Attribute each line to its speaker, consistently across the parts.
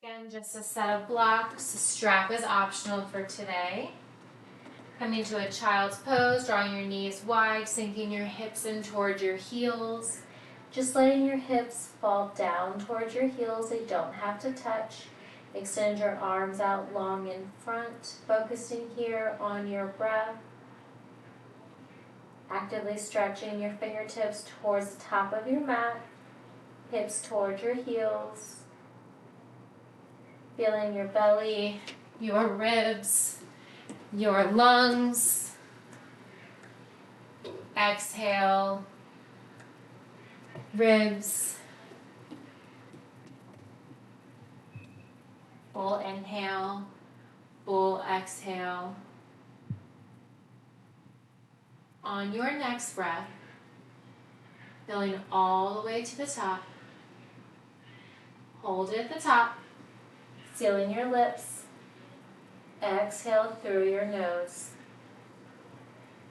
Speaker 1: Again, just a set of blocks. The strap is optional for today. Coming to a child's pose, drawing your knees wide, sinking your hips in towards your heels. Just letting your hips fall down towards your heels. They don't have to touch. Extend your arms out long in front, focusing here on your breath. Actively stretching your fingertips towards the top of your mat, hips towards your heels. Feeling your belly, your ribs, your lungs. Exhale, ribs. Full inhale, full exhale. On your next breath, filling all the way to the top. Hold it at the top, sealing your lips. Exhale through your nose.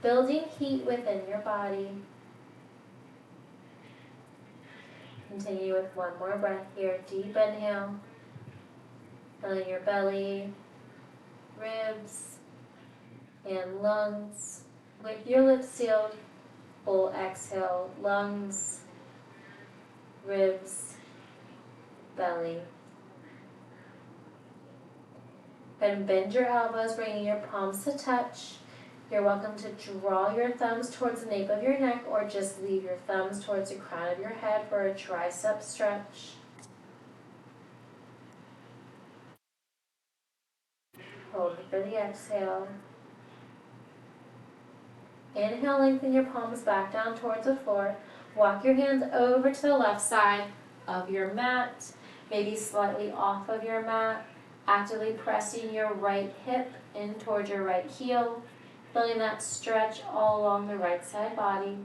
Speaker 1: Building heat within your body. Continue with one more breath here. Deep inhale. Filling your belly, ribs, and lungs. With your lips sealed, full exhale, lungs, ribs, belly. And bend your elbows, bringing your palms to touch. You're welcome to draw your thumbs towards the nape of your neck or just leave your thumbs towards the crown of your head for a tricep stretch. Hold it for the exhale. Inhale, lengthen your palms back down towards the floor. Walk your hands over to the left side of your mat, maybe slightly off of your mat. Actively pressing your right hip in towards your right heel, feeling that stretch all along the right side body.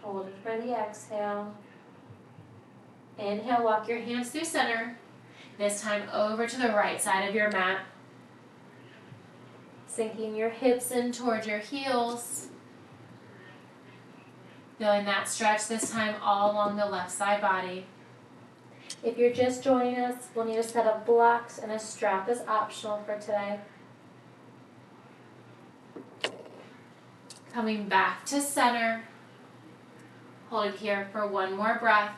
Speaker 1: Hold it for the exhale. Inhale, walk your hands through center. This time over to the right side of your mat. Sinking your hips in towards your heels. Feeling that stretch this time all along the left side body. If you're just joining us, we'll need a set of blocks and a strap is optional for today. Coming back to center. Hold it here for one more breath.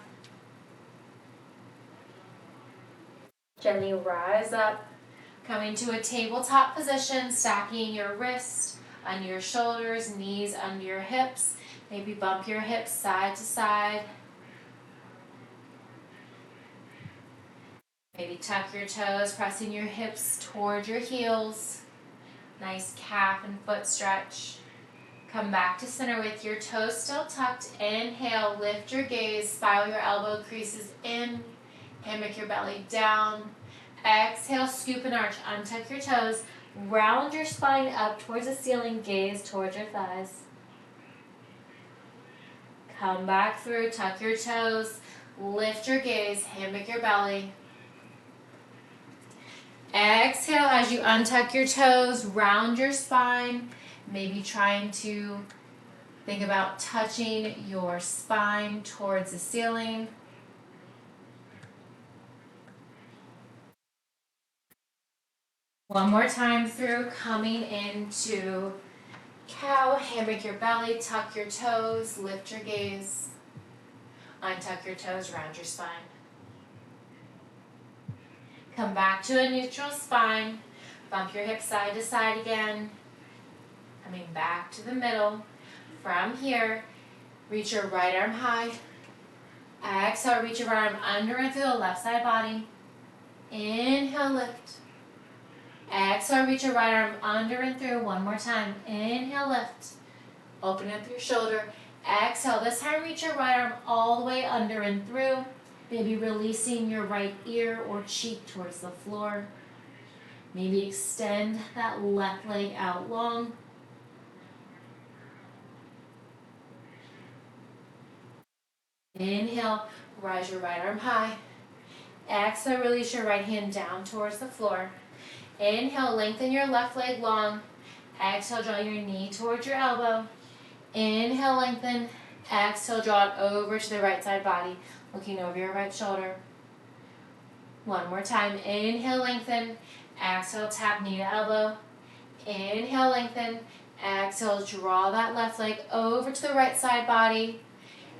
Speaker 1: Gently rise up. Coming to a tabletop position, stacking your wrists under your shoulders, knees under your hips. Maybe bump your hips side to side. Maybe tuck your toes, pressing your hips towards your heels. Nice calf and foot stretch. Come back to center with your toes still tucked. Inhale, lift your gaze, spiral your elbow creases in. Hammock your belly down. Exhale, scoop and arch, untuck your toes. Round your spine up towards the ceiling, gaze towards your thighs. Come back through, tuck your toes, lift your gaze, hammock your belly. Exhale as you untuck your toes, round your spine, maybe trying to think about touching your spine towards the ceiling. One more time through, coming into cow, hammock your belly, tuck your toes, lift your gaze, untuck your toes, round your spine. Come back to a neutral spine, bump your hips side to side again, coming back to the middle. From here, reach your right arm high, exhale, reach your right arm under and through the left side body. Inhale, lift. Exhale, reach your right arm under and through one more time. Inhale, lift. Open up your shoulder. Exhale, this time reach your right arm all the way under and through. Maybe releasing your right ear or cheek towards the floor. Maybe extend that left leg out long. Inhale, rise your right arm high. Exhale, release your right hand down towards the floor. Inhale, lengthen your left leg long. Exhale, draw your knee towards your elbow. Inhale, lengthen. Exhale, draw it over to the right side body, looking over your right shoulder. One more time. Inhale, lengthen. Exhale, tap knee to elbow. Inhale, lengthen. Exhale, draw that left leg over to the right side body.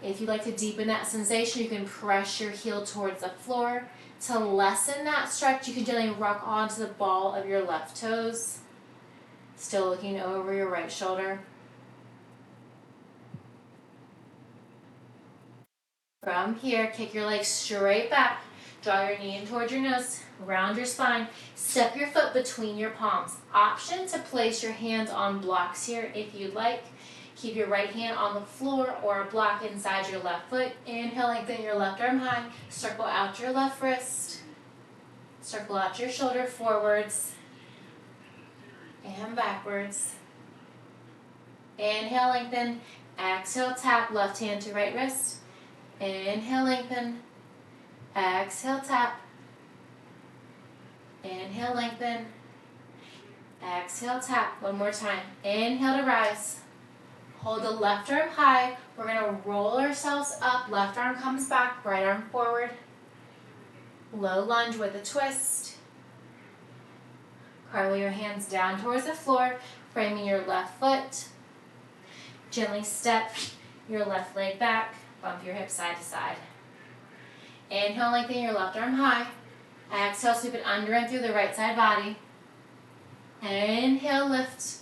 Speaker 1: If you'd like to deepen that sensation, you can press your heel towards the floor. To lessen that stretch, you can gently rock onto the ball of your left toes. Still looking over your right shoulder. From here, kick your legs straight back. Draw your knee in towards your nose. Round your spine. Step your foot between your palms. Option to place your hands on blocks here if you'd like. Keep your right hand on the floor or a block inside your left foot. Inhale, lengthen your left arm high. Circle out your left wrist. Circle out your shoulder forwards and backwards. Inhale, lengthen. Exhale, tap left hand to right wrist. Inhale, lengthen. Exhale, tap. Inhale, lengthen. Exhale, tap. One more time. Inhale to rise. Hold the left arm high. We're going to roll ourselves up. Left arm comes back, right arm forward. Low lunge with a twist. Cartwheel your hands down towards the floor, framing your left foot. Gently step your left leg back. Bump your hips side to side. Inhale, lengthen your left arm high. Exhale, sweep it under and through the right side body. Inhale, lift.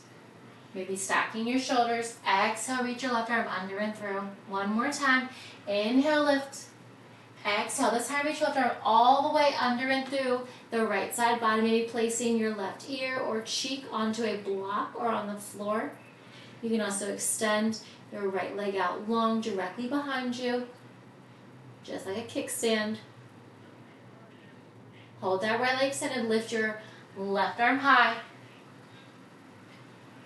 Speaker 1: Maybe stacking your shoulders. Exhale, reach your left arm under and through. One more time. Inhale, lift. Exhale. This time, reach your left arm all the way under and through the right side body. Maybe placing your left ear or cheek onto a block or on the floor. You can also extend your right leg out long directly behind you, just like a kickstand. Hold that right leg extended. Lift your left arm high.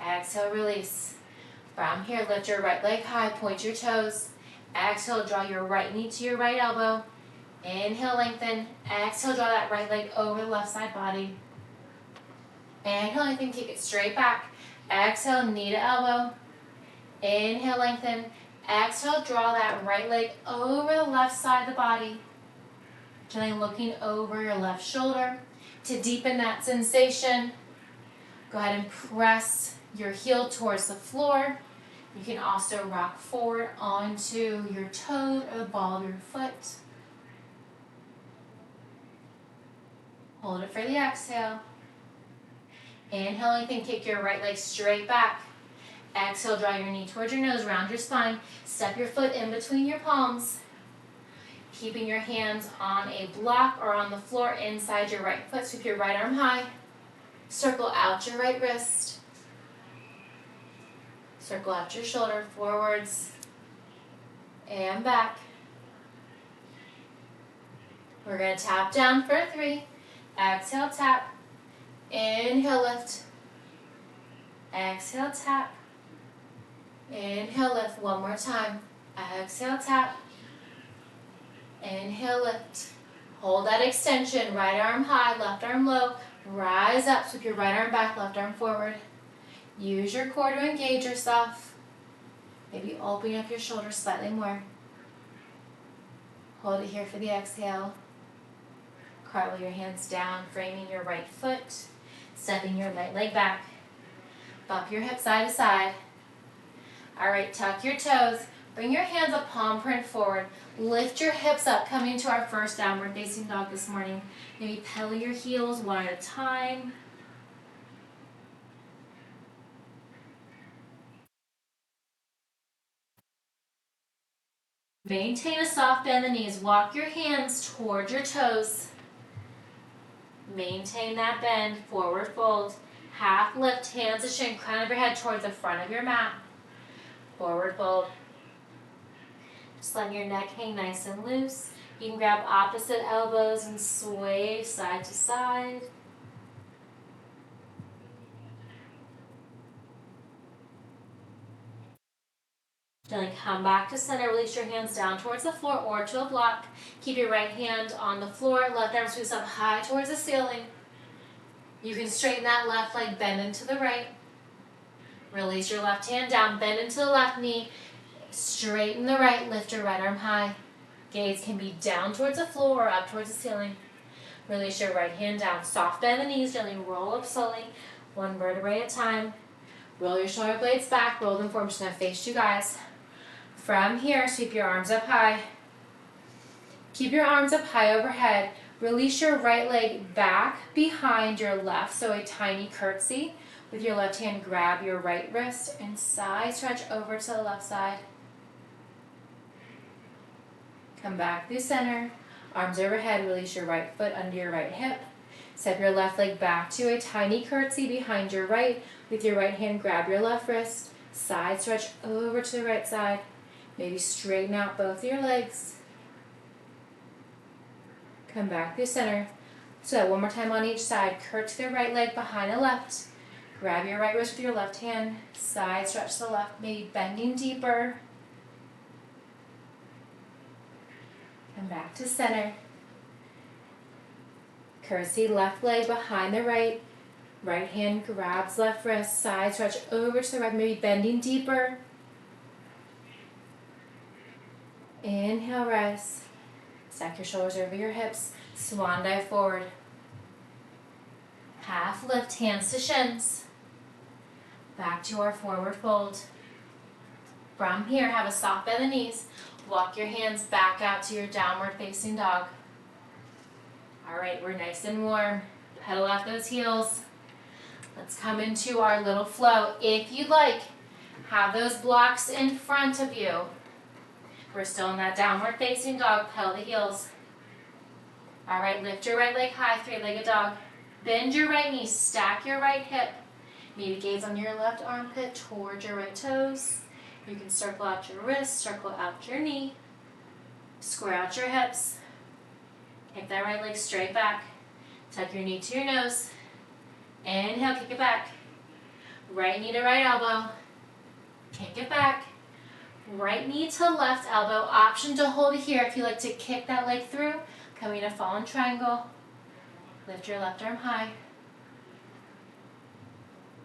Speaker 1: Exhale, release. From here, lift your right leg high, point your toes. Exhale, draw your right knee to your right elbow. Inhale, lengthen. Exhale, draw that right leg over the left side body. Inhale, lengthen, kick it straight back. Exhale, knee to elbow. Inhale, lengthen. Exhale, draw that right leg over the left side of the body. Gently looking over your left shoulder. To deepen that sensation, go ahead and press your heel towards the floor. You can also rock forward onto your toes or the ball of your foot. Hold it for the exhale. Inhale, lengthen, kick your right leg straight back. Exhale, draw your knee towards your nose, round your spine. Step your foot in between your palms. Keeping your hands on a block or on the floor inside your right foot. Sweep your right arm high. Circle out your right wrist. Circle out your shoulder forwards and back. We're going to tap down for 3. Exhale, tap. Inhale, lift. Exhale, tap. Inhale, lift. One more time. Exhale, tap. Inhale, lift. Hold that extension. Right arm high, left arm low. Rise up. Sweep your right arm back, left arm forward. Use your core to engage yourself. Maybe open up your shoulders slightly more. Hold it here for the exhale. Cartwheel your hands down, framing your right foot. Stepping your right leg back. Bump your hips side to side. All right, tuck your toes. Bring your hands up, palm print forward. Lift your hips up, coming to our first downward facing dog this morning. Maybe pedal your heels one at a time. Maintain a soft bend in the knees. Walk your hands toward your toes. Maintain that bend, forward fold. Half lift, hands to shin, crown of your head towards the front of your mat. Forward fold. Just letting your neck hang nice and loose. You can grab opposite elbows and sway side to side. Then come back to center, release your hands down towards the floor or to a block. Keep your right hand on the floor, left arm sweeps up high towards the ceiling. You can straighten that left leg, bend into the right. Release your left hand down, bend into the left knee. Straighten the right, lift your right arm high. Gaze can be down towards the floor or up towards the ceiling. Release your right hand down. Soft bend the knees, gently roll up slowly, one vertebrae at a time. Roll your shoulder blades back, roll them forward. I'm just going to face you guys. From here, sweep your arms up high. Keep your arms up high overhead. Release your right leg back behind your left, so a tiny curtsy. With your left hand, grab your right wrist and side stretch over to the left side. Come back through center. Arms overhead, release your right foot under your right hip. Step your left leg back to a tiny curtsy behind your right. With your right hand, grab your left wrist. Side stretch over to the right side. Maybe straighten out both your legs. Come back through center. So one more time on each side. Curtsy the right leg behind the left. Grab your right wrist with your left hand. Side stretch to the left, maybe bending deeper. Come back to center. Curtsy left leg behind the right. Right hand grabs left wrist. Side stretch over to the right, maybe bending deeper. Inhale, rise. Stack your shoulders over your hips. Swan dive forward. Half lift, hands to shins. Back to our forward fold. From here, have a soft bend in the knees. Walk your hands back out to your downward facing dog. All right, we're nice and warm. Pedal out those heels. Let's come into our little flow. If you'd like, have those blocks in front of you. We're still in that downward facing dog. Pedal the heels. All right, lift your right leg high, three-legged dog. Bend your right knee, stack your right hip. Maybe gaze on your left armpit towards your right toes. You can circle out your wrist, circle out your knee. Square out your hips. Kick that right leg straight back. Tuck your knee to your nose. Inhale, kick it back. Right knee to right elbow. Kick it back. Right knee to left elbow. Option to hold it here if you like to kick that leg through. Coming to fallen triangle. Lift your left arm high.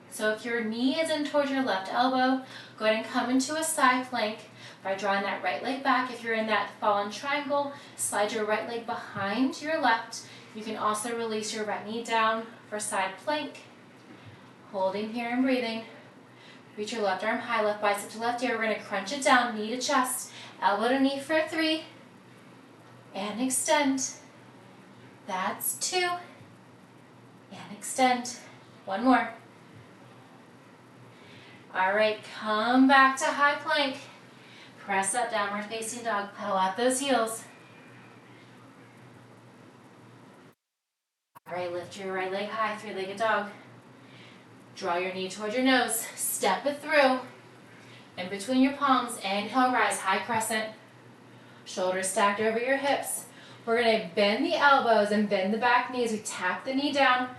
Speaker 1: So if your knee is in towards your left elbow, go ahead and come into a side plank by drawing that right leg back. If you're in that fallen triangle, slide your right leg behind your left. You can also release your right knee down for side plank. Holding here and breathing. Reach your left arm high, left bicep to left ear. We're going to crunch it down, knee to chest, elbow to knee for 3. And extend. That's 2. And extend. One more. All right, come back to high plank. Press up, downward facing dog. Pedal out those heels. All right, lift your right leg high, three-legged dog. Draw your knee towards your nose. Step it through. In between your palms, inhale, rise, high crescent. Shoulders stacked over your hips. We're going to bend the elbows and bend the back knees. We tap the knee down.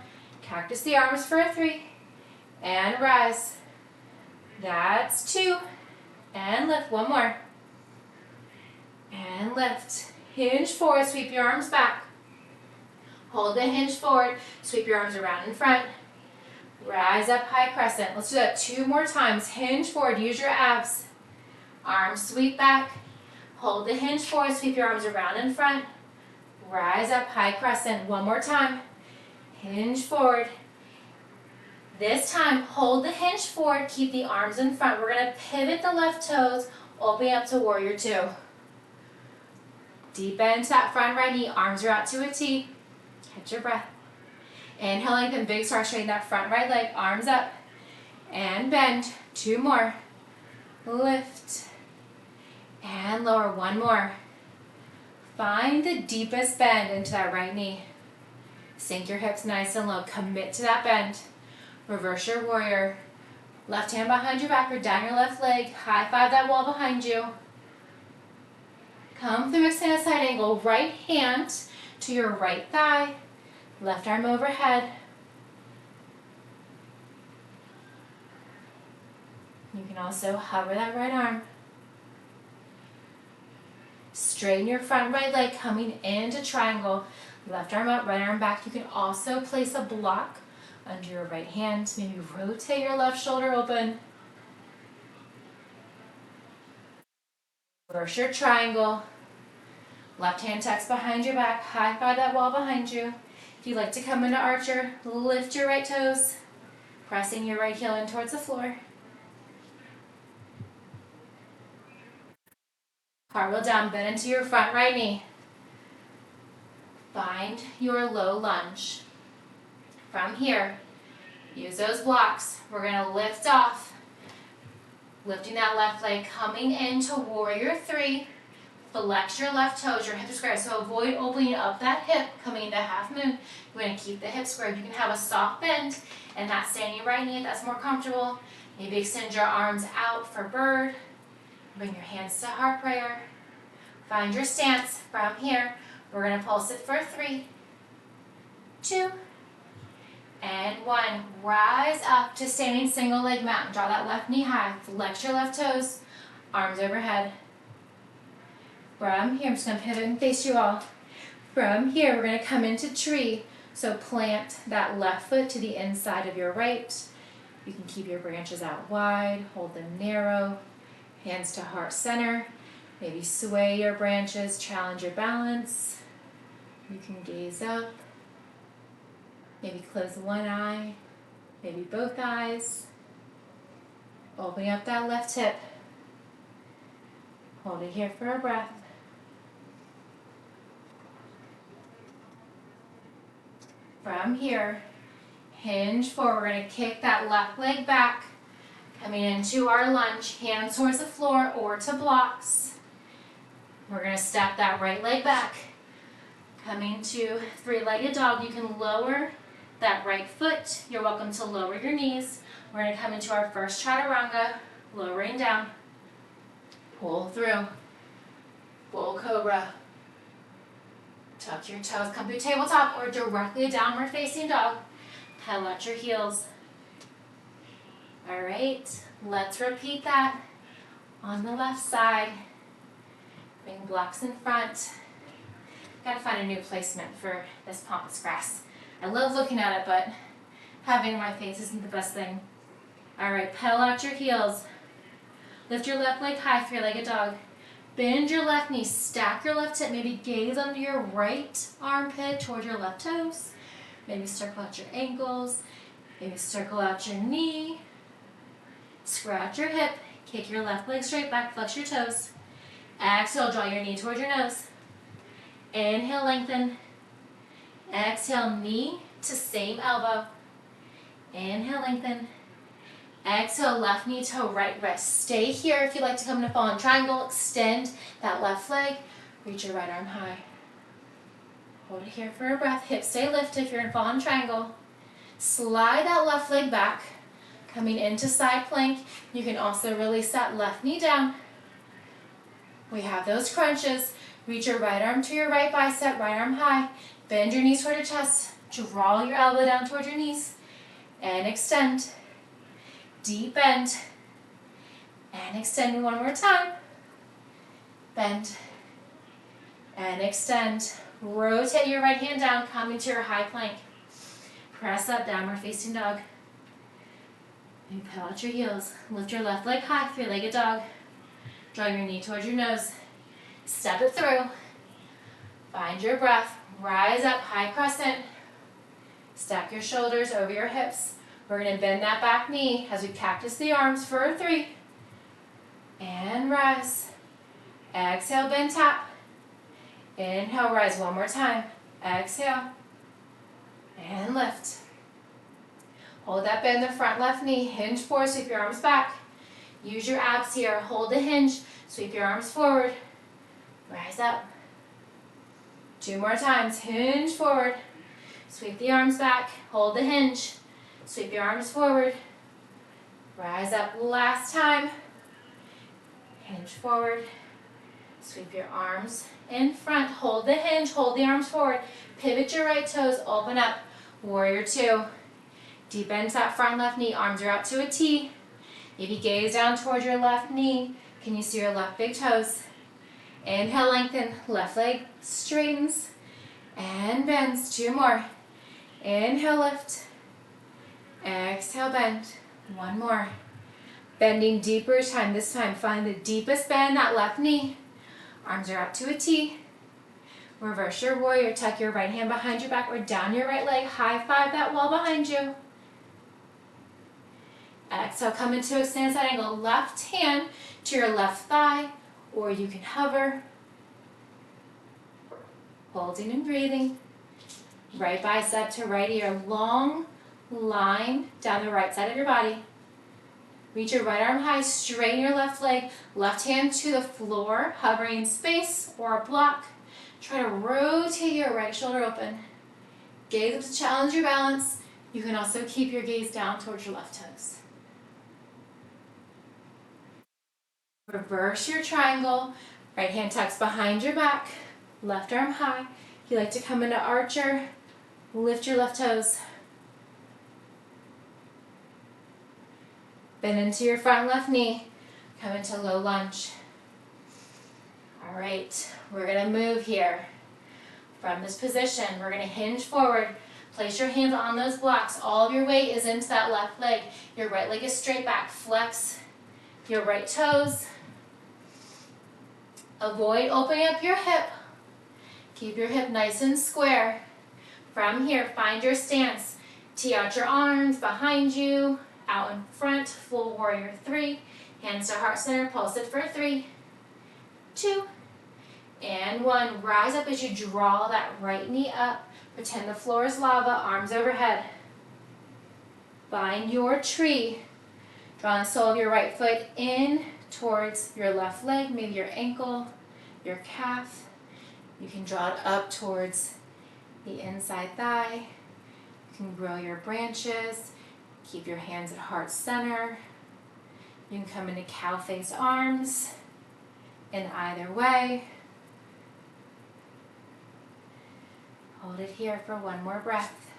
Speaker 1: Cactus the arms for 3. And rise. That's 2. And lift. One more. And lift. Hinge forward. Sweep your arms back. Hold the hinge forward. Sweep your arms around in front. Rise up, high crescent. Let's do that 2 more times. Hinge forward. Use your abs. Arms sweep back. Hold the hinge forward. Sweep your arms around in front. Rise up, high crescent. One more time. Hinge forward. This time, hold the hinge forward. Keep the arms in front. We're going to pivot the left toes, opening up to warrior 2. Deep bend to that front right knee. Arms are out to a T. Catch your breath. Inhale, lengthen, big stretch, straighten that front right leg. Arms up. And bend. 2 more. Lift. And lower. 1 more. Find the deepest bend into that right knee. Sink your hips nice and low. Commit to that bend. Reverse your warrior. Left hand behind your back or down your left leg. High five that wall behind you. Come through extended side angle. Right hand to your right thigh. Left arm overhead. You can also hover that right arm. Straighten your front right leg coming into triangle. Left arm up, right arm back. You can also place a block under your right hand. Maybe rotate your left shoulder open. Reverse your triangle. Left hand tucks behind your back. High five that wall behind you. If you'd like to come into archer, lift your right toes, pressing your right heel in towards the floor. Cartwheel down, bend into your front right knee. Find your low lunge. From here, use those blocks. We're going to lift off. Lifting that left leg, coming into warrior three. Flex your left toes, your hips square. So avoid opening up that hip, coming into half moon. You're going to keep the hips squared. You can have a soft bend and that standing right knee if that's more comfortable. Maybe extend your arms out for bird. Bring your hands to heart prayer. Find your stance. From here, we're going to pulse it for 3, 2, and 1. Rise up to standing single leg mountain. Draw that left knee high. Flex your left toes. Arms overhead. From here, I'm just going to pivot and face you all. From here, we're going to come into tree. So plant that left foot to the inside of your right. You can keep your branches out wide. Hold them narrow. Hands to heart center. Maybe sway your branches. Challenge your balance. You can gaze up. Maybe close one eye. Maybe both eyes. Opening up that left hip. Hold it here for a breath. From here, hinge forward. We're going to kick that left leg back. Coming into our lunge, hands towards the floor or to blocks. We're going to step that right leg back. Coming to three-legged dog, you can lower that right foot. You're welcome to lower your knees. We're going to come into our first chaturanga, lowering down. Pull through. Bull cobra. Tuck your toes, come through tabletop or directly downward facing dog. Pedal out your heels. All right, let's repeat that on the left side. Bring blocks in front. Gotta find a new placement for this pampas grass. I love looking at it, but having it in my face isn't the best thing. All right, pedal out your heels. Lift your left leg high, three-legged dog. Bend your left knee, stack your left hip, maybe gaze under your right armpit toward your left toes. Maybe circle out your ankles, maybe circle out your knee. Scratch your hip, kick your left leg straight back, flex your toes. Exhale, draw your knee toward your nose. Inhale, lengthen. Exhale, knee to same elbow. Inhale, lengthen. Exhale, left knee to right wrist. Stay here if you'd like to come into fallen triangle. Extend that left leg. Reach your right arm high. Hold it here for a breath. Hips stay lifted if you're in fallen triangle. Slide that left leg back. Coming into side plank. You can also release that left knee down. We have those crunches. Reach your right arm to your right bicep, right arm high. Bend your knees toward your chest. Draw your elbow down toward your knees. And extend. Deep bend. And extend one more time. Bend. And extend. Rotate your right hand down, coming to your high plank. Press up, downward facing dog. And pedal out your heels. Lift your left leg high, three-legged dog. Draw your knee towards your nose. Step it through. Find your breath. Rise up, high crescent. Stack your shoulders over your hips. We're going to bend that back knee as we cactus the arms for 3. And rise. Exhale, bend, tap. Inhale, rise one more time. Exhale. And lift. Hold that bend in the front left knee. Hinge forward, sweep your arms back. Use your abs here. Hold the hinge. Sweep your arms forward. Rise up. 2 more times. Hinge forward. Sweep the arms back. Hold the hinge. Sweep your arms forward. Rise up. Last time. Hinge forward. Sweep your arms in front. Hold the hinge. Hold the arms forward. Pivot your right toes. Open up. Warrior 2. Deep bend to that front left knee. Arms are out to a T. Maybe gaze down toward your left knee. Can you see your left big toes? Inhale, lengthen. Left leg straightens and bends. 2 more. Inhale, lift. Exhale, bend. 1 more. Bending deeper each time. This time, find the deepest bend in that left knee. Arms are out to a T. Reverse your warrior. Tuck your right hand behind your back or down your right leg. High five that wall behind you. Exhale, come into extended side angle. Left hand to your left thigh, or you can hover. Holding and breathing. Right bicep to right ear. Long line down the right side of your body. Reach your right arm high, straighten your left leg. Left hand to the floor, hovering in space or a block. Try to rotate your right shoulder open. Gaze up to challenge your balance. You can also keep your gaze down towards your left toes. Reverse your triangle. Right hand tucks behind your back. Left arm high. If you like to come into archer, lift your left toes. Bend into your front left knee. Come into low lunge. All right, we're gonna move here. From this position, we're gonna hinge forward. Place your hands on those blocks. All of your weight is into that left leg. Your right leg is straight back. Flex your right toes. Avoid opening up your hip. Keep your hip nice and square. From here, find your stance. Tee out your arms behind you, out in front, full warrior 3. Hands to heart center, pulse it for 3, 2, and 1. Rise up as you draw that right knee up. Pretend the floor is lava, arms overhead. Find your tree. Draw the sole of your right foot in towards your left leg, maybe your ankle, your calf. You can draw it up towards the inside thigh. You can grow your branches. Keep your hands at heart center. You can come into cow face arms in either way. Hold it here for one more breath.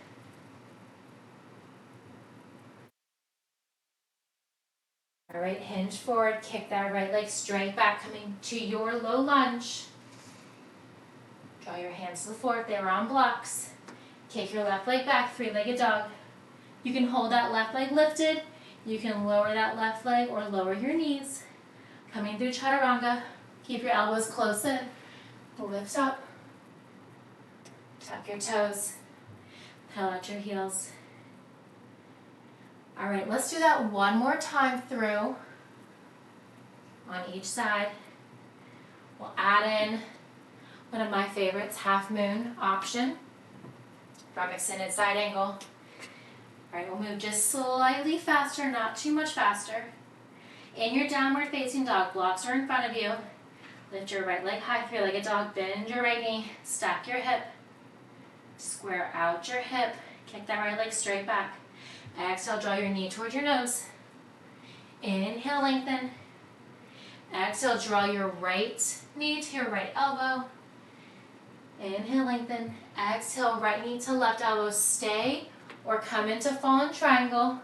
Speaker 1: All right, hinge forward, kick that right leg straight back, coming to your low lunge. Draw your hands to the floor if they were on blocks. Kick your left leg back, three-legged dog. You can hold that left leg lifted. You can lower that left leg or lower your knees. Coming through chaturanga. Keep your elbows close in. Lift up. Tuck your toes. Pull out your heels. All right, let's do that one more time through on each side. We'll add in one of my favorites, half moon option from extended side angle. All right, we'll move just slightly faster, not too much faster. In your downward facing dog, blocks are in front of you. Lift your right leg high, three-legged dog, bend your right knee, stack your hip, square out your hip, kick that right leg straight back. Exhale, draw your knee towards your nose. Inhale, lengthen. Exhale, draw your right knee to your right elbow. Inhale, lengthen. Exhale, right knee to left elbow. Stay or come into fallen triangle.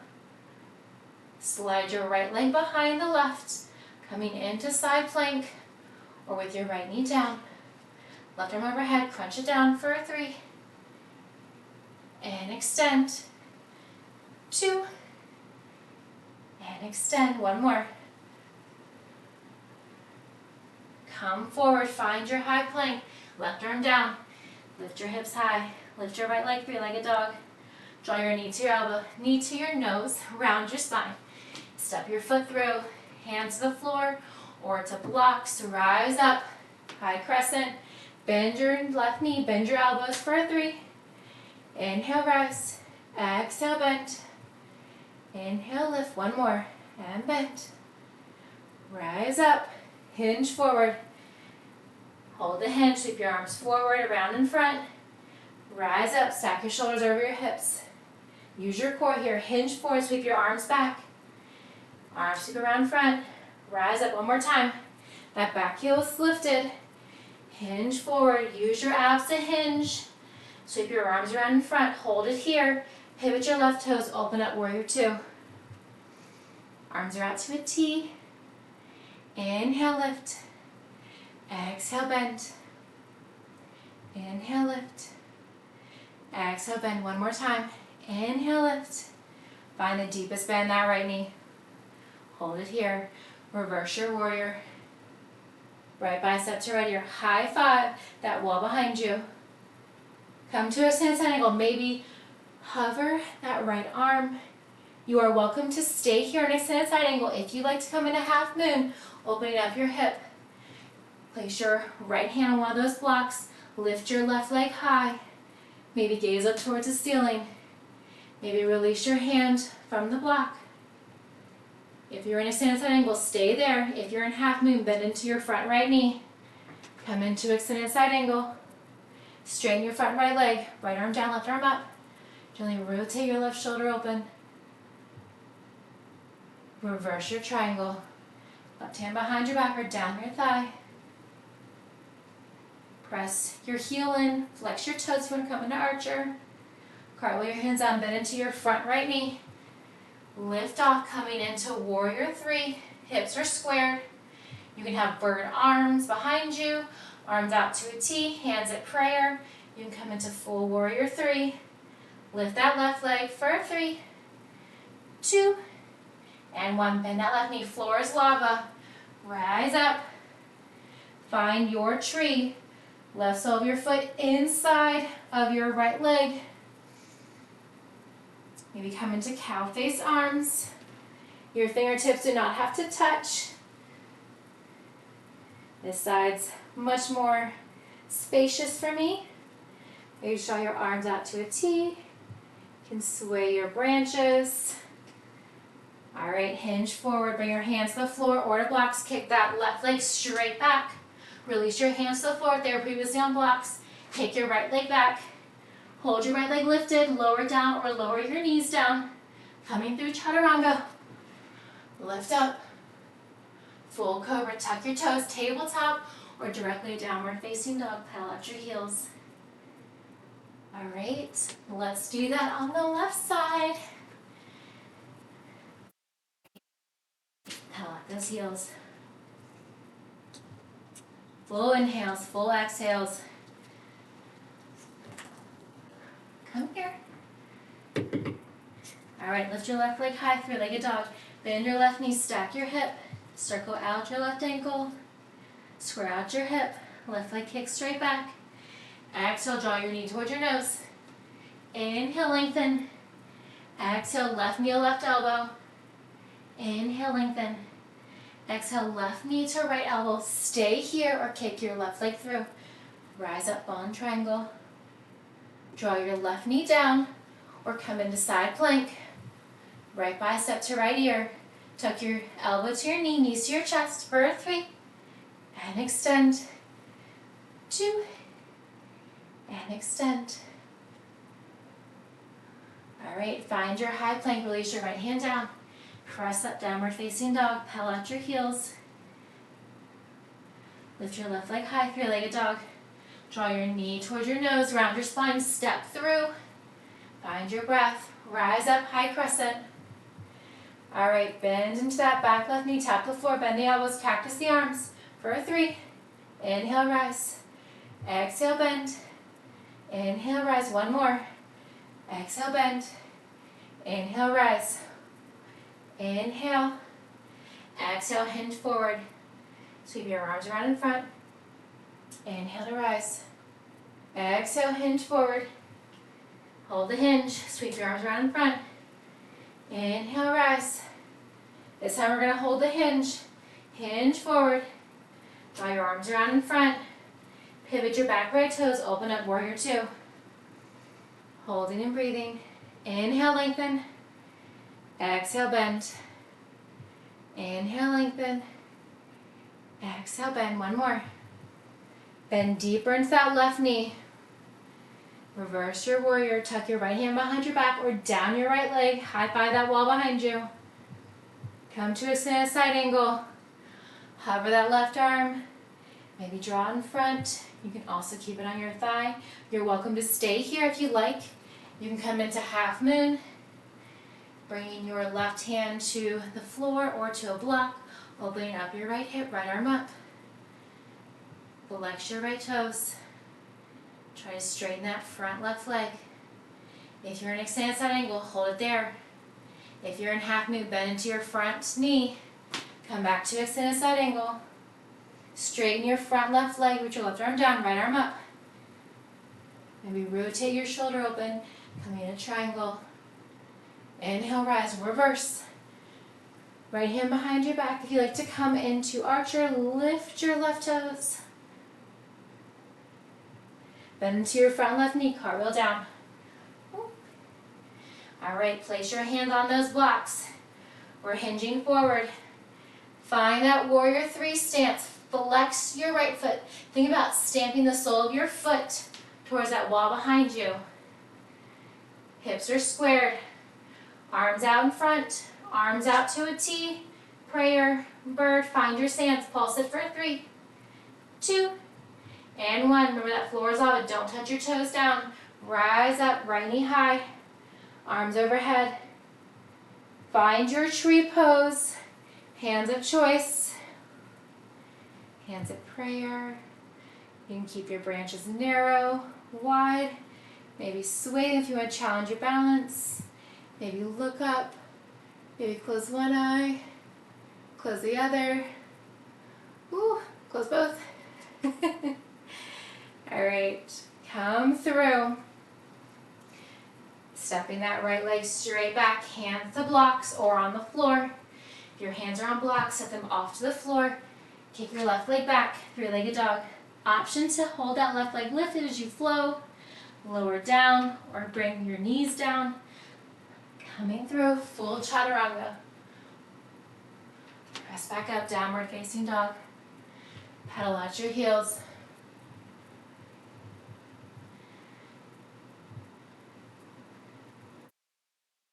Speaker 1: Slide your right leg behind the left, coming into side plank, or with your right knee down. Left arm overhead, crunch it down for a 3. And extend. 2. And extend. One more. Come forward, find your high plank. Left arm down. Lift your hips high. Lift your right leg, three-legged dog. Draw your knee to your elbow, knee to your nose, round your spine. Step your foot through, hands to the floor or to blocks. Rise up, high crescent. Bend your left knee, bend your elbows for a 3. Inhale, rise. Exhale, bend. Inhale, lift. One more. And bend. Rise up. Hinge forward. Hold the hinge. Sweep your arms forward, around in front. Rise up. Stack your shoulders over your hips. Use your core here. Hinge forward. Sweep your arms back. Arms sweep around front. Rise up. One more time. That back heel is lifted. Hinge forward. Use your abs to hinge. Sweep your arms around in front. Hold it here. Pivot your left toes. Open up, warrior 2. Arms are out to a T. Inhale, lift. Exhale, bend. Inhale, lift. Exhale, bend. One more time. Inhale, lift. Find the deepest bend in that right knee. Hold it here. Reverse your warrior. Right bicep to right ear. High five that wall behind you. Come to a extended side angle. Maybe hover that right arm. You are welcome to stay here in extended side angle. If you like to come in a half moon, opening up your hip. Place your right hand on one of those blocks. Lift your left leg high. Maybe gaze up towards the ceiling. Maybe release your hand from the block. If you're in extended side angle, stay there. If you're in half moon, bend into your front right knee. Come into extended side angle. Straighten your front right leg. Right arm down, left arm up. Gently rotate your left shoulder open. Reverse your triangle. Left hand behind your back or down your thigh. Press your heel in. Flex your toes if you want to come into archer. Cartwheel your hands down, bend into your front right knee. Lift off, coming into warrior three. Hips are squared. You can have bird arms behind you, arms out to a T, hands at prayer. You can come into full warrior three. Lift that left leg for 3, 2, and 1. Bend that left knee. Floor is lava. Rise up. Find your tree. Left sole of your foot inside of your right leg. Maybe come into cow face arms. Your fingertips do not have to touch. This side's much more spacious for me. Maybe draw your arms out to a T. You can sway your branches. All right, hinge forward. Bring your hands to the floor or to blocks. Kick that left leg straight back. Release your hands to the floor if they were previously on blocks. Take your right leg back. Hold your right leg lifted, lower down or lower your knees down. Coming through chaturanga. Lift up. Full cobra, tuck your toes, tabletop or directly downward facing dog. Pedal out your heels. All right, let's do that on the left side. Pedal out those heels. Full inhales, full exhales. Come here. All right, lift your left leg high, three-legged dog. Bend your left knee, stack your hip. Circle out your left ankle. Square out your hip. Left leg kicks straight back. Exhale, draw your knee towards your nose. Inhale, lengthen. Exhale, left knee to left elbow. Inhale, lengthen. Exhale, left knee to right elbow. Stay here or kick your left leg through. Rise up, ball triangle. Draw your left knee down or come into side plank. Right bicep to right ear. Tuck your elbow to your knee, knees to your chest for 3. And extend. 2. And extend. All right, find your high plank. Release your right hand down. Press up, downward facing dog. Pedal out your heels. Lift your left leg high, three-legged dog. Draw your knee towards your nose, round your spine, step through. Find your breath. Rise up, high crescent. All right, bend into that back left knee, tap the floor, bend the elbows, cactus the arms for 3. Inhale, rise. Exhale, bend. Inhale, rise. 1 more. Exhale, bend. Inhale, rise. Inhale. Exhale, hinge forward. Sweep your arms around in front. Inhale to rise. Exhale, hinge forward. Hold the hinge. Sweep your arms around in front. Inhale, rise. This time we're going to hold the hinge. Hinge forward. Draw your arms around in front. Pivot your back right toes. Open up, warrior 2. Holding and breathing. Inhale, lengthen. Exhale, bend. Inhale, lengthen. Exhale, bend. 1 more. Bend deeper into that left knee. Reverse your warrior. Tuck your right hand behind your back or down your right leg. High five that wall behind you. Come to extended side angle. Hover that left arm. Maybe draw in front. You can also keep it on your thigh. You're welcome to stay here if you like. You can come into half moon. Bringing your left hand to the floor or to a block. Opening up your right hip, right arm up. Flex your right toes. Try to straighten that front left leg. If you're in extended side angle, hold it there. If you're in half moon, bend into your front knee. Come back to extended side angle. Straighten your front left leg, reach your left arm down, right arm up. Maybe rotate your shoulder open, coming in a triangle. Inhale, rise, reverse. Right hand behind your back. If you like to come into archer, lift your left toes. Bend into your front left knee, cartwheel down. All right, place your hands on those blocks. We're hinging forward. Find that warrior three stance. Flex your right foot. Think about stamping the sole of your foot towards that wall behind you. Hips are squared. Arms out in front. Arms out to a T. Prayer, bird, find your stance. Pulse it for 3, 2, and 1. Remember that floor is solid. Don't touch your toes down. Rise up, right knee high. Arms overhead. Find your tree pose. Hands of choice. Hands of prayer. You can keep your branches narrow, wide. Maybe sway if you want to challenge your balance. Maybe look up. Maybe close one eye. Close the other. Ooh, close both. All right, come through. Stepping that right leg straight back, hands to blocks or on the floor. If your hands are on blocks, set them off to the floor. Kick your left leg back, three-legged dog. Option to hold that left leg lifted as you flow. Lower down or bring your knees down. Coming through, full chaturanga. Press back up, downward facing dog. Pedal out your heels.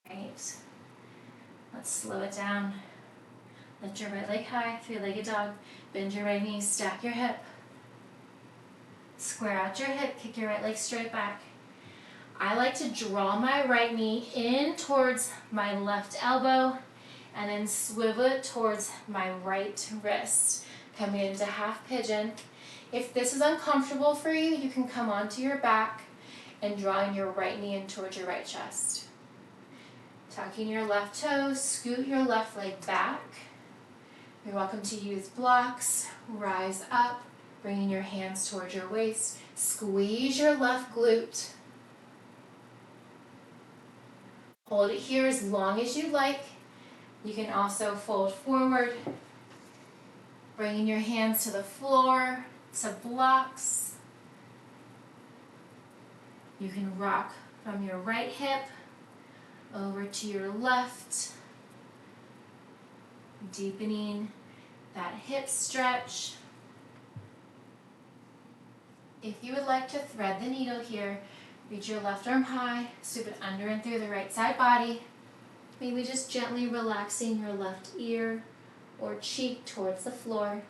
Speaker 1: Right. Let's slow it down. Lift your right leg high, three-legged dog. Bend your right knee, stack your hip. Square out your hip, kick your right leg straight back. I like to draw my right knee in towards my left elbow and then swivel it towards my right wrist. Coming into half pigeon. If this is uncomfortable for you, you can come onto your back and drawing your right knee in towards your right chest. Tucking your left toe, scoot your left leg back. You're welcome to use blocks. Rise up, bringing your hands towards your waist. Squeeze your left glute. Hold it here as long as you like. You can also fold forward, bringing your hands to the floor, to blocks. You can rock from your right hip over to your left, deepening that hip stretch. If you would like to thread the needle here, reach your left arm high, sweep it under and through the right side body. Maybe just gently relaxing your left ear or cheek towards the floor.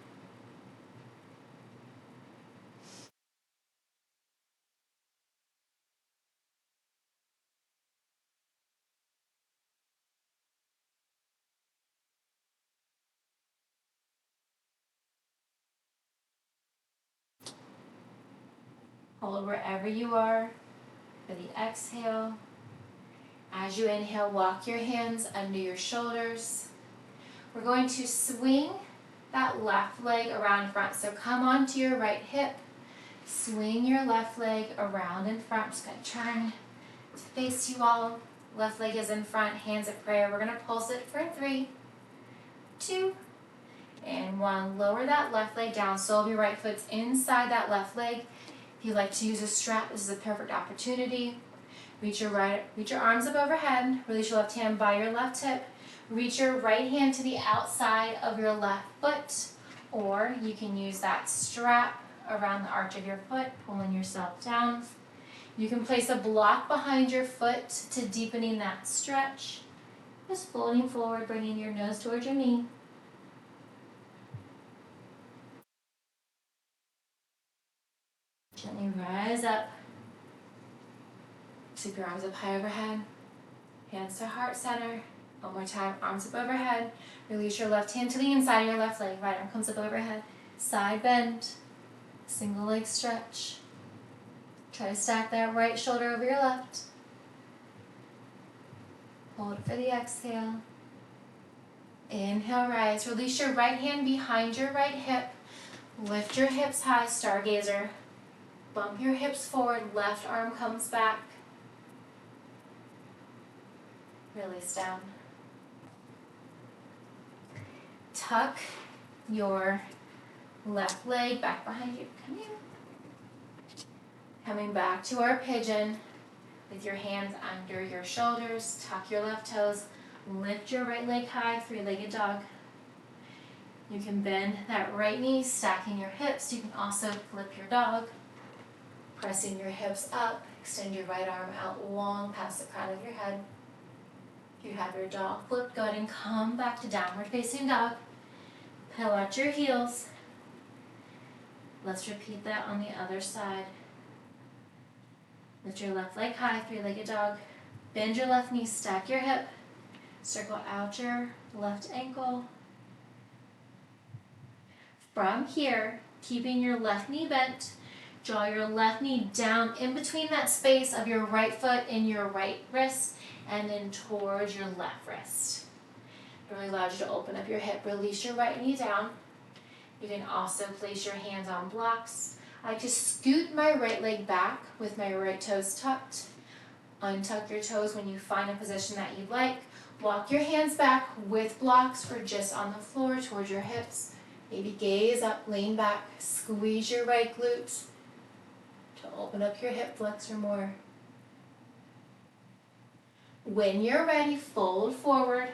Speaker 1: Hold wherever you are for the exhale. As you inhale, walk your hands under your shoulders. We're going to swing that left leg around in front. So come onto your right hip. Swing your left leg around in front. I'm just going to turn to face you all. Left leg is in front, hands at prayer. We're going to pulse it for 3, 2, and 1. Lower that left leg down. Sole of your right foot's inside that left leg. If you'd like to use a strap, this is a perfect opportunity. Reach your arms up overhead. Release your left hand by your left hip. Reach your right hand to the outside of your left foot, or you can use that strap around the arch of your foot, pulling yourself down. You can place a block behind your foot to deepening that stretch. Just floating forward, bringing your nose towards your knee. Gently rise up. Sweep your arms up high overhead. Hands to heart center. One more time, arms up overhead. Release your left hand to the inside of your left leg. Right arm comes up overhead. Side bend. Single leg stretch. Try to stack that right shoulder over your left. Hold for the exhale. Inhale, rise. Release your right hand behind your right hip. Lift your hips high, stargazer. Bump your hips forward, left arm comes back. Release down. Tuck your left leg back behind you. Come here. Coming back to our pigeon with your hands under your shoulders. Tuck your left toes. Lift your right leg high, three-legged dog. You can bend that right knee, stacking your hips. You can also flip your dog. Pressing your hips up, extend your right arm out long past the crown of your head. If you have your dog flipped, go ahead and come back to downward facing dog. Peel out your heels. Let's repeat that on the other side. Lift your left leg high, three-legged dog. Bend your left knee, stack your hip. Circle out your left ankle. From here, keeping your left knee bent, draw your left knee down in between that space of your right foot and your right wrist, and then towards your left wrist. It really allows you to open up your hip. Release your right knee down. You can also place your hands on blocks. I like to scoot my right leg back with my right toes tucked. Untuck your toes when you find a position that you like. Walk your hands back with blocks or just on the floor towards your hips. Maybe gaze up, lean back, squeeze your right glute to open up your hip flexor more. When you're ready, fold forward,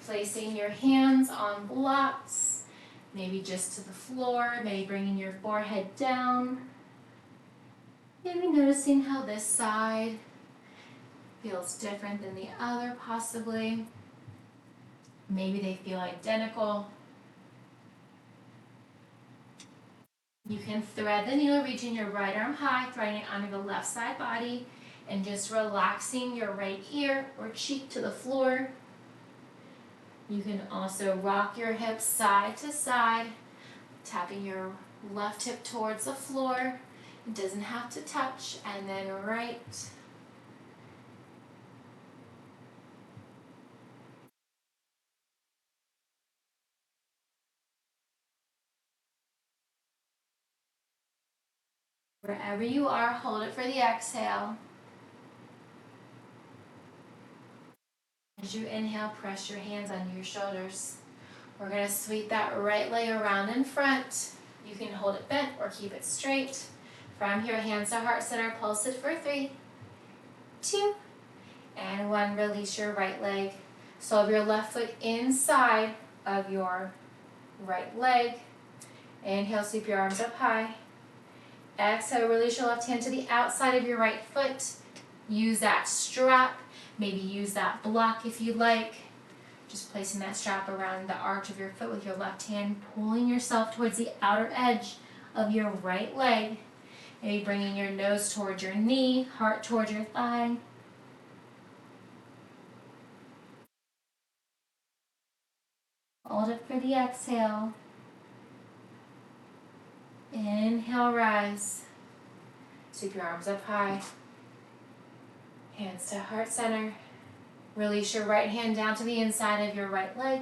Speaker 1: placing your hands on blocks, maybe just to the floor, maybe bringing your forehead down. Maybe noticing how this side feels different than the other, possibly. Maybe they feel identical. You can thread the needle, reaching your right arm high, threading it under the left side body, and just relaxing your right ear or cheek to the floor. You can also rock your hips side to side, tapping your left hip towards the floor. It doesn't have to touch, and then right. Wherever you are, hold it for the exhale. As you inhale, press your hands under your shoulders. We're going to sweep that right leg around in front. You can hold it bent or keep it straight. From here, hands to heart center, pulse it for 3, 2, and 1. Release your right leg. So have your left foot inside of your right leg. Inhale, sweep your arms up high. Exhale, release your left hand to the outside of your right foot. Use that strap. Maybe use that block if you'd like. Just placing that strap around the arch of your foot with your left hand, pulling yourself towards the outer edge of your right leg. Maybe bringing your nose towards your knee, heart towards your thigh. Hold it for the exhale. Inhale, rise. Sweep your arms up high. Hands to heart center. Release your right hand down to the inside of your right leg.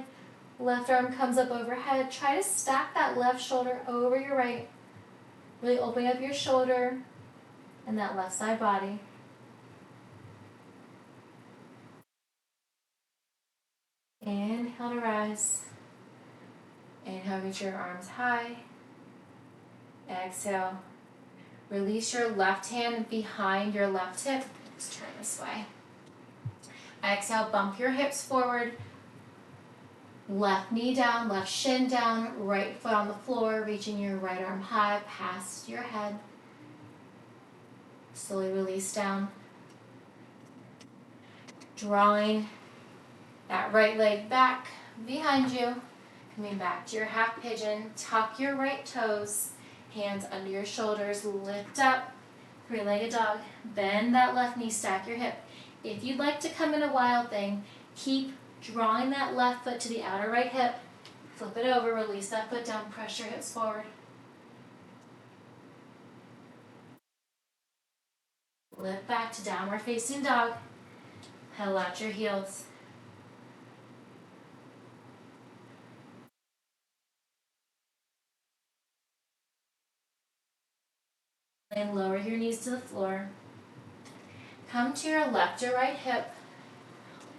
Speaker 1: Left arm comes up overhead. Try to stack that left shoulder over your right. Really open up your shoulder and that left side body. Inhale to rise. Inhale, reach your arms high. Exhale. Release your left hand behind your left hip. Let's turn this way. Exhale, bump your hips forward. Left knee down, left shin down, right foot on the floor, reaching your right arm high past your head. Slowly release down. Drawing that right leg back behind you. Coming back to your half pigeon. Tuck your right toes. Hands under your shoulders. Lift up. Three-legged dog. Bend that left knee. Stack your hip. If you'd like to come in a wild thing, keep drawing that left foot to the outer right hip. Flip it over. Release that foot down. Press your hips forward. Lift back to downward facing dog. Pedal out your heels. And lower your knees to the floor. Come to your left or right hip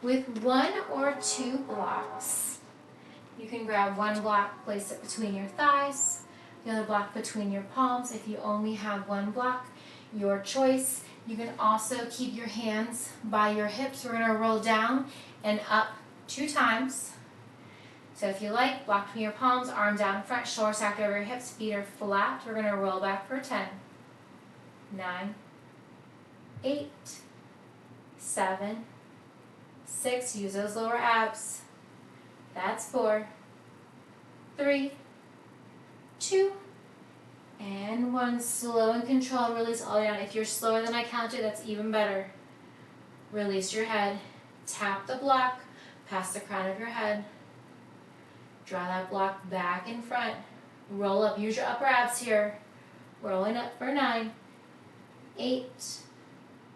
Speaker 1: with 1 or 2 blocks. You can grab one block, place it between your thighs, the other block between your palms. If you only have one block, your choice. You can also keep your hands by your hips. We're going to roll down and up 2 times. So if you like, block between your palms, arm down in front, shoulders stacked over your hips, feet are flat. We're going to roll back for 10, 9, 8, 7, 6. Use those lower abs. That's 4, 3, 2, and 1. Slow and controlled. Release all the way down. If you're slower than I counted, that's even better. Release your head. Tap the block past the crown of your head. Draw that block back in front. Roll up. Use your upper abs here. Rolling up for 9, 8,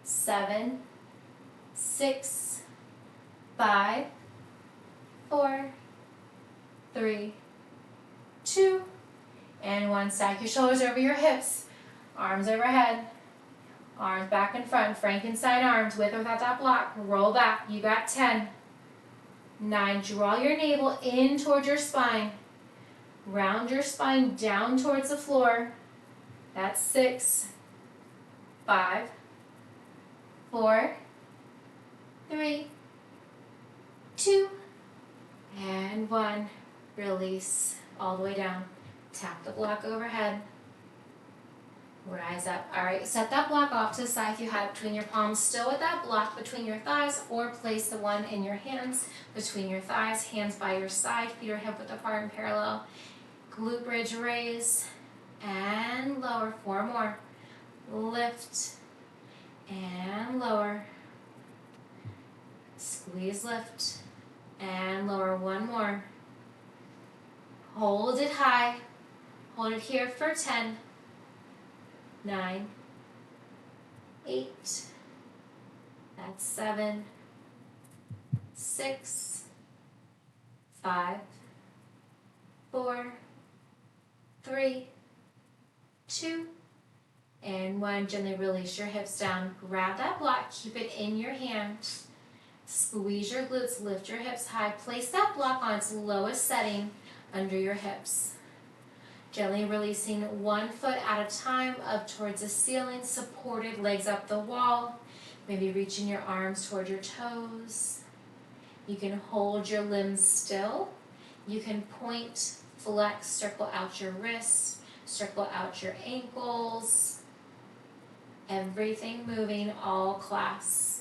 Speaker 1: 7, 6, 5, 4, 3, 2, and 1. Stack your shoulders over your hips. Arms overhead. Arms back in front. Frankenstein arms with or without that block. Roll back. You got 10, 9. Draw your navel in towards your spine. Round your spine down towards the floor. That's 6, 5, 4, 3, 2, and 1. Release all the way down. Tap the block overhead. Rise up. All right, set that block off to the side if you have it between your palms, still with that block between your thighs, or place the one in your hands between your thighs, hands by your side, feet are hip width apart and parallel. Glute bridge raise and lower. 4 more. Lift and lower. Squeeze, lift and lower. 1 more. Hold it high. Hold it here for 10, 9, 8, that's 7, 6, 5, 4, 3, 2, and 1. Gently release your hips down. Grab that block, keep it in your hand. Squeeze your glutes, lift your hips high. Place that block on its lowest setting under your hips. Gently releasing 1 foot at a time up towards the ceiling, supported legs up the wall. Maybe reaching your arms toward your toes. You can hold your limbs still. You can point, flex, circle out your wrists, circle out your ankles. Everything moving, all class.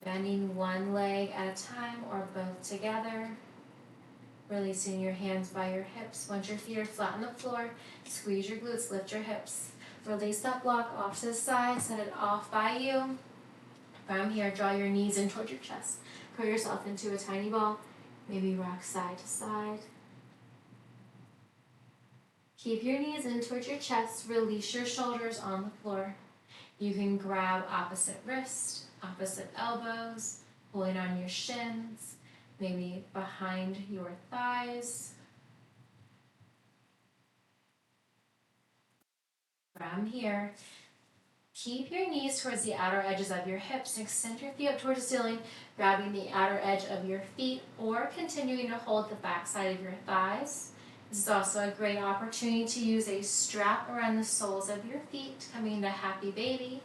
Speaker 1: Bending one leg at a time or both together. Releasing your hands by your hips. Once your feet are flat on the floor, squeeze your glutes, lift your hips. Release that block off to the side, set it off by you. From here, draw your knees in towards your chest. Curl yourself into a tiny ball. Maybe rock side to side. Keep your knees in towards your chest. Release your shoulders on the floor. You can grab opposite wrist, opposite elbows, pulling on your shins, maybe behind your thighs. From here, keep your knees towards the outer edges of your hips. Extend your feet up towards the ceiling, grabbing the outer edge of your feet or continuing to hold the back side of your thighs. This is also a great opportunity to use a strap around the soles of your feet, coming into happy baby.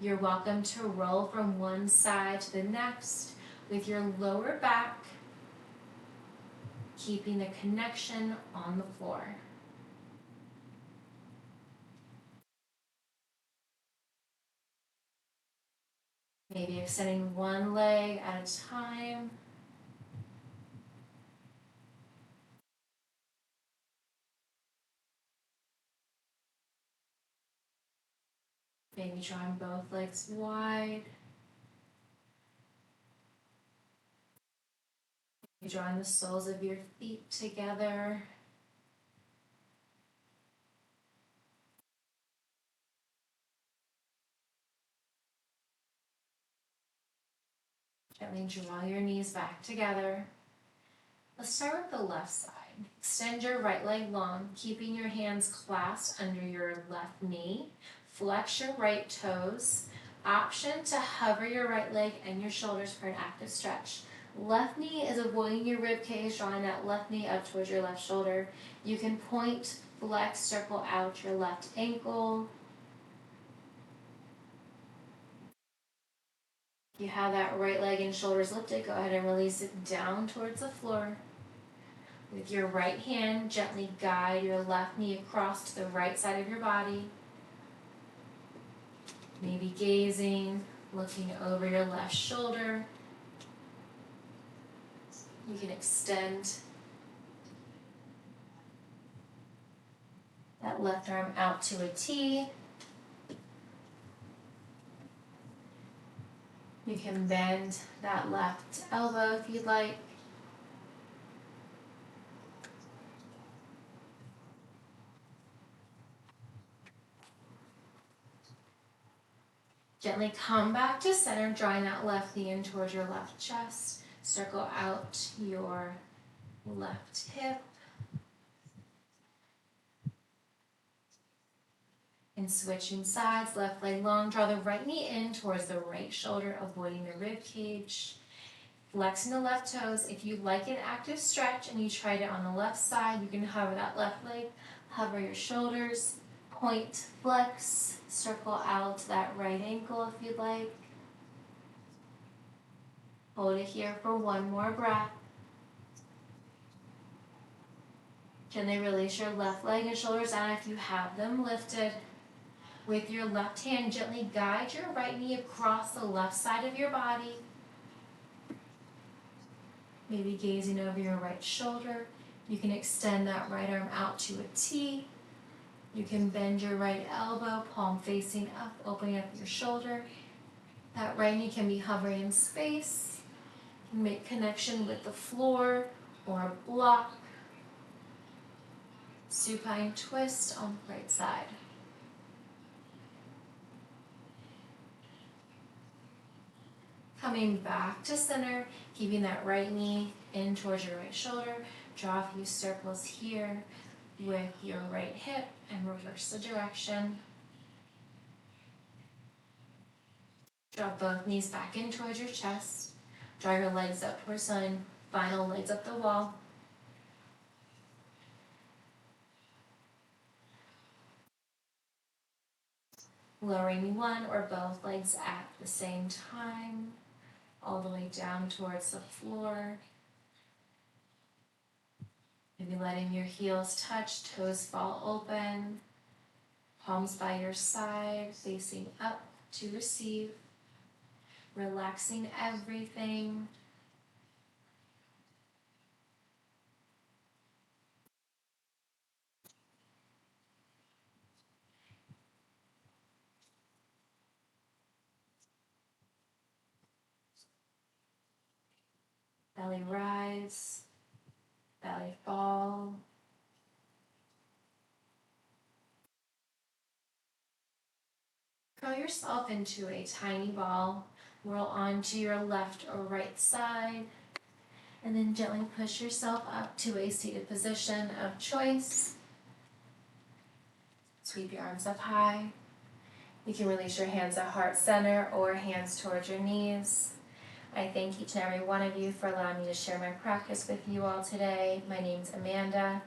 Speaker 1: You're welcome to roll from one side to the next with your lower back, keeping the connection on the floor. Maybe extending one leg at a time. Maybe drawing both legs wide. Maybe drawing the soles of your feet together. Gently draw your knees back together. Let's start with the left side. Extend your right leg long, keeping your hands clasped under your left knee. Flex your right toes. Option to hover your right leg and your shoulders for an active stretch. Left knee is avoiding your rib cage, drawing that left knee up towards your left shoulder. You can point, flex, circle out your left ankle. If you have that right leg and shoulders lifted, go ahead and release it down towards the floor. With your right hand, gently guide your left knee across to the right side of your body. Maybe gazing, looking over your left shoulder. You can extend that left arm out to a T. You can bend that left elbow if you'd like. Gently come back to center, drawing that left knee in towards your left chest. Circle out your left hip. And switching sides, left leg long, draw the right knee in towards the right shoulder, avoiding the rib cage. Flexing the left toes. If you like an active stretch and you tried it on the left side, you can hover that left leg, hover your shoulders, point, flex, circle out that right ankle if you'd like. Hold it here for one more breath. Gently release your left leg and shoulders down if you have them lifted. With your left hand, gently guide your right knee across the left side of your body. Maybe gazing over your right shoulder. You can extend that right arm out to a T. You can bend your right elbow, palm facing up, opening up your shoulder. That right knee can be hovering in space. You can make connection with the floor or a block. Supine twist on the right side. Coming back to center, keeping that right knee in towards your right shoulder. Draw a few circles here with your right hip and reverse the direction. Draw both knees back in towards your chest. Draw your legs up towards sun. Final legs up the wall. Lowering one or both legs at the same time, all the way down towards the floor. Maybe letting your heels touch, toes fall open, palms by your side, facing up to receive, relaxing everything. Belly rise, belly fall. Curl yourself into a tiny ball. Roll onto your left or right side. And then gently push yourself up to a seated position of choice. Sweep your arms up high. You can release your hands at heart center or hands towards your knees. I thank each and every one of you for allowing me to share my practice with you all today. My name's Amanda.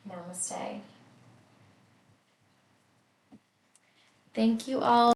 Speaker 1: Namaste. Thank you all.